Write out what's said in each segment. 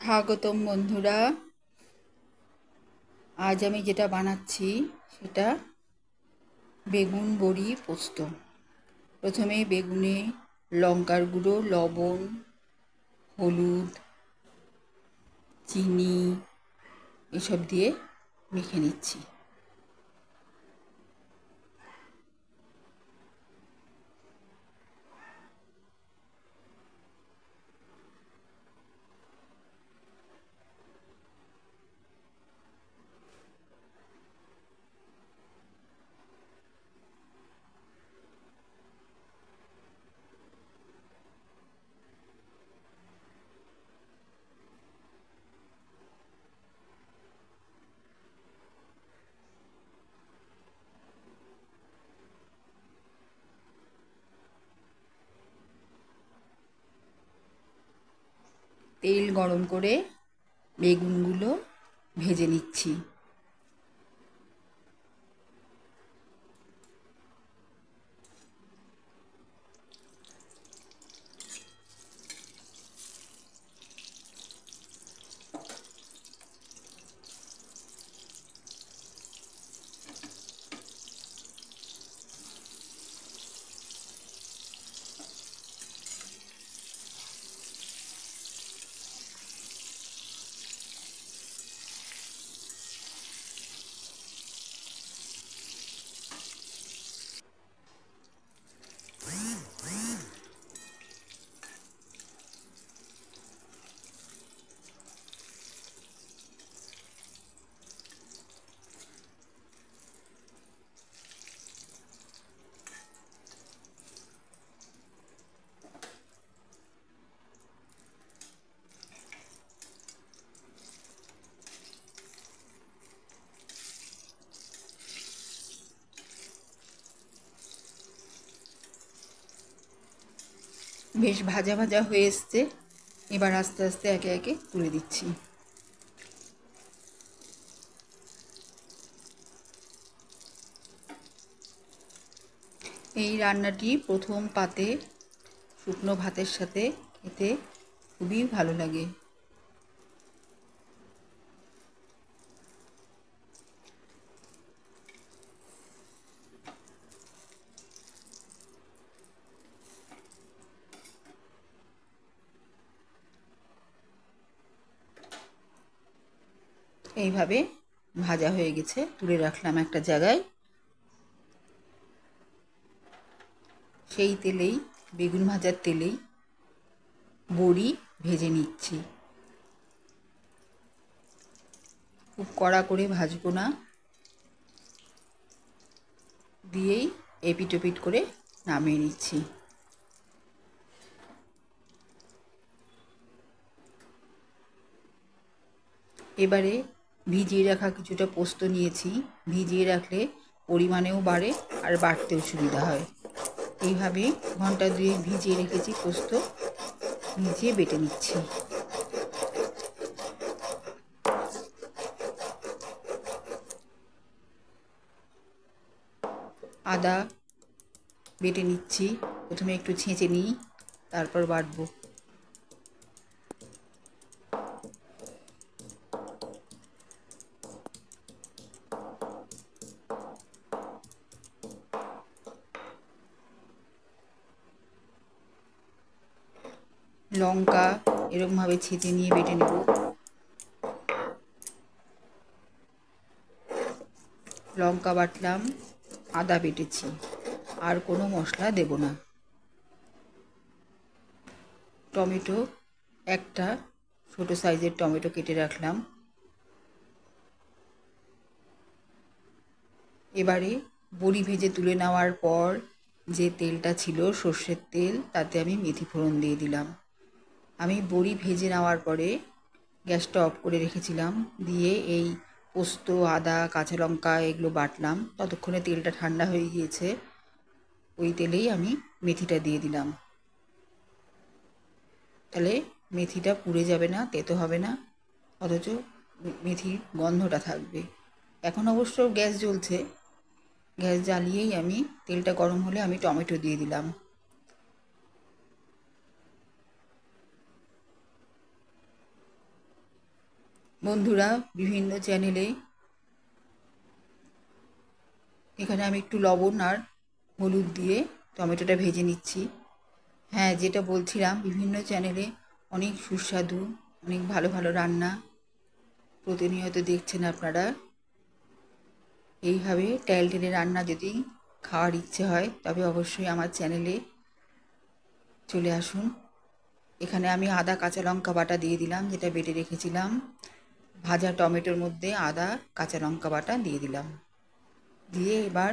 স্বাগতম বন্ধুরা। আজ আমি যেটা বানাচ্ছি সেটা বেগুন বড়ি পোস্ত। প্রথমে বেগুনে লঙ্কার গুঁড়ো, লবণ, হলুদ, চিনি এসব দিয়ে মেখে নিচ্ছি। তেল গরম করে বেগুনগুলো ভেজে নিচ্ছি। বেশ ভাজা ভাজা হয়ে এসছে। এবার আস্তে আস্তে একে একে তুলে দিচ্ছি। এই রান্নাটি প্রথম পাতে শুকনো ভাতের সাথে খেতে খুবই ভালো লাগে। এইভাবে ভাজা হয়ে গেছে, তুলে রাখলাম একটা জায়গায়। সেই তেলেই, বেগুন ভাজার তেলেই বড়ি ভেজে নিচ্ছি। খুব কড়া করে ভাজবো না, দিয়েই এপিট ওপিট করে নামিয়ে নিচ্ছি। এবারে ভিজিয়ে রাখা কিছুটা পোস্ত নিয়েছি। ভিজিয়ে রাখলে পরিমাণেও বাড়ে আর বাটতেও সুবিধা হয়। এইভাবে ঘন্টা দুয়েক ভিজিয়ে রেখেছি পোস্ত, ভিজিয়ে বেটে নিচ্ছি। আদা বেটে নিচ্ছি। প্রথমে একটু ছেঁচে নিই, তারপর বাটবো। লঙ্কা এরকমভাবে ছেঁচে নিয়ে বেটে নেব। লঙ্কা বাটলাম, আদা বেটেছি, আর কোনো মশলা দেব না। টমেটো একটা ছোটো সাইজের টমেটো কেটে রাখলাম। এবারে বড়ি ভেজে তুলে নেওয়ার পর যে তেলটা ছিল সর্ষের তেল, তাতে আমি মেথি ফোড়ন দিয়ে দিলাম। আমি বড়ি ভেজে নেওয়ার পরে গ্যাসটা অফ করে রেখেছিলাম, দিয়ে এই পোস্ত, আদা, কাঁচা লঙ্কা এগুলো বাটলাম। ততক্ষণে তেলটা ঠান্ডা হয়ে গিয়েছে, ওই তেলেই আমি মেথিটা দিয়ে দিলাম। তাহলে মেথিটা পুড়ে যাবে না, তেতো হবে না, অথচ মেথির গন্ধটা থাকবে। এখন অবশ্য গ্যাস জ্বলছে, গ্যাস জ্বালিয়েই আমি তেলটা গরম হলে আমি টমেটো দিয়ে দিলাম। বন্ধুরা, বিভিন্ন চ্যানেলে এখানে আমি একটু লবণ আর হলুদ দিয়ে টমেটোটা ভেজে নিচ্ছি। হ্যাঁ, যেটা বলছিলাম, বিভিন্ন চ্যানেলে অনেক সুস্বাদু, অনেক ভালো ভালো রান্না প্রতিনিয়ত দেখছেন আপনারা। এইভাবে টেলটেলে রান্না যদি খাওয়ার ইচ্ছে হয় তবে অবশ্যই আমার চ্যানেলে চলে আসুন। এখানে আমি আদা কাঁচা লঙ্কা বাটা দিয়ে দিলাম, যেটা বেটে রেখেছিলাম। ভাজা টমেটোর মধ্যে আদা কাঁচা লঙ্কা বাটা দিয়ে দিলাম। দিয়ে এবার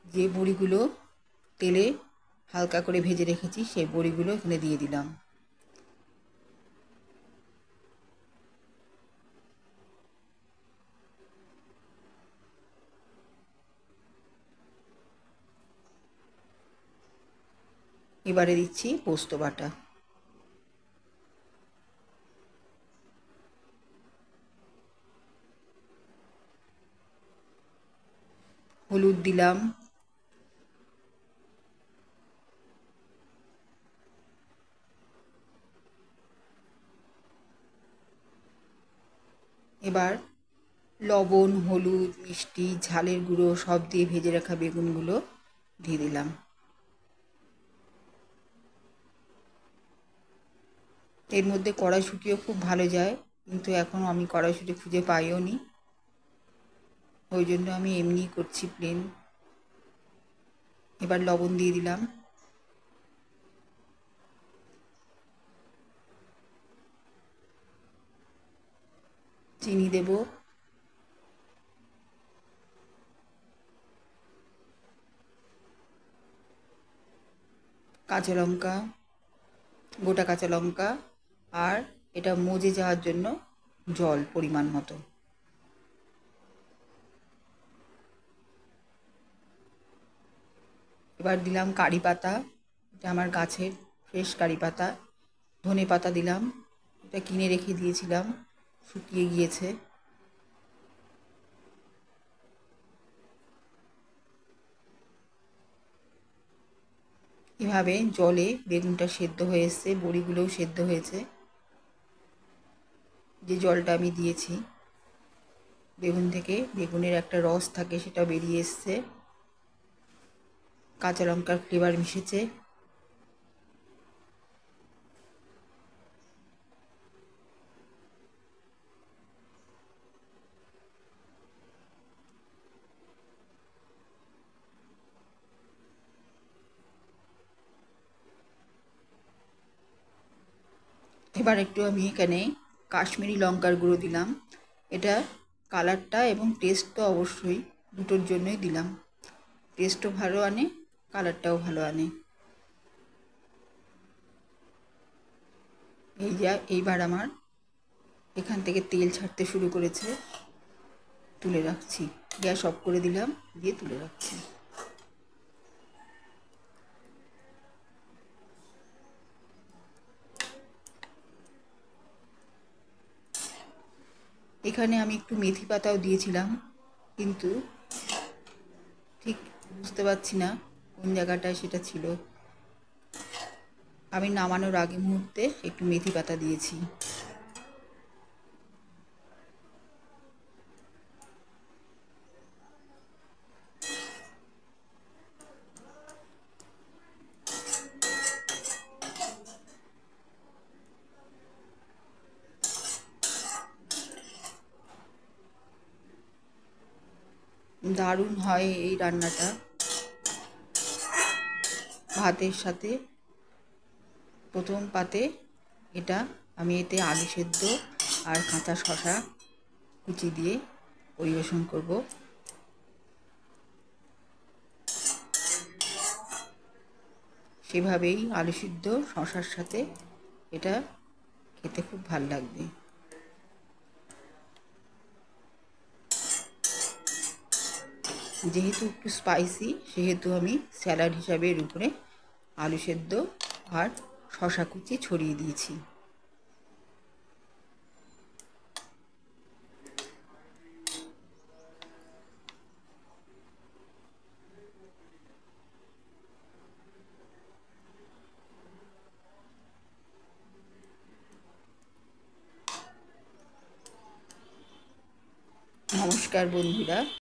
যে বড়িগুলো তেলে হালকা করে ভেজে রেখেছি সেই বড়িগুলো এখানে দিয়ে দিলাম। এবারে দিচ্ছি পোস্ত বাটা। হলুদ দিলাম। এবার লবণ, হলুদ, মিষ্টি, ঝালের গুঁড়ো সব দিয়ে ভেজে রাখা বেগুনগুলো দিয়ে দিলাম। এর মধ্যে কড়াইশুঁটিও খুব ভালো যায়, কিন্তু এখন আমি কড়াইশুঁটি খুঁজে পাইও নি, ওই জন্য আমি এমনিই করছি প্লেন। এবার লবণ দিয়ে দিলাম। চিনি দেব। কাঁচা লঙ্কা, গোটা কাঁচা লঙ্কা, আর এটা মজে যাওয়ার জন্য জল পরিমাণ মতো। এবার দিলাম কারি পাতা, এটা আমার গাছের ফ্রেশ কারি পাতা। ধনে পাতা দিলাম, এটা কিনে রেখে দিয়েছিলাম, শুকিয়ে গিয়েছে। এভাবে জলে বেগুনটা সেদ্ধ হয়ে এসছে, বড়িগুলোও সেদ্ধ হয়েছে। যে জলটা আমি দিয়েছি বেগুন থেকে, বেগুনের একটা রস থাকে, সেটা বেরিয়ে এসছে। কাঁচা লঙ্কার ফ্লেভার মিশেছে। এবার একটু আমি এখানে কাশ্মীরি লঙ্কার গুঁড়ো দিলাম। এটা কালারটা এবং টেস্ট তো অবশ্যই দুটোর জন্যই দিলাম। টেস্টও ভালো আনে, কালারটাও ভালো আনে। এইবার আমার এখান থেকে তেল ছাড়তে শুরু করেছে, তুলে রাখছি। গ্যাস অফ করে দিলাম, দিয়ে তুলে রাখছি। এখানে আমি একটু মেথি পাতাও দিয়েছিলাম, কিন্তু ঠিক বুঝতে পারছি না কোন জায়গাটায় সেটা ছিল। আমি নামানোর আগে মুহূর্তে একটু মেথি পাতা দিয়েছি। দারুণ হয় এই রান্নাটা ভাতের সাথে। প্রথম পাতে এটা আমি এতে আলু সেদ্ধ আর কাঁচা শসা কুচি দিয়ে পরিবেশন করব। সেভাবেই আলু সিদ্ধ শসার সাথে এটা খেতে খুব ভাল লাগবে। যেহেতু একটু স্পাইসি, সেহেতু আমি স্যালাড হিসাবে এর উপরে আলু সেদ্ধ আর শসা কুচি ছড়িয়ে দিয়েছি। নমস্কার বন্ধুরা।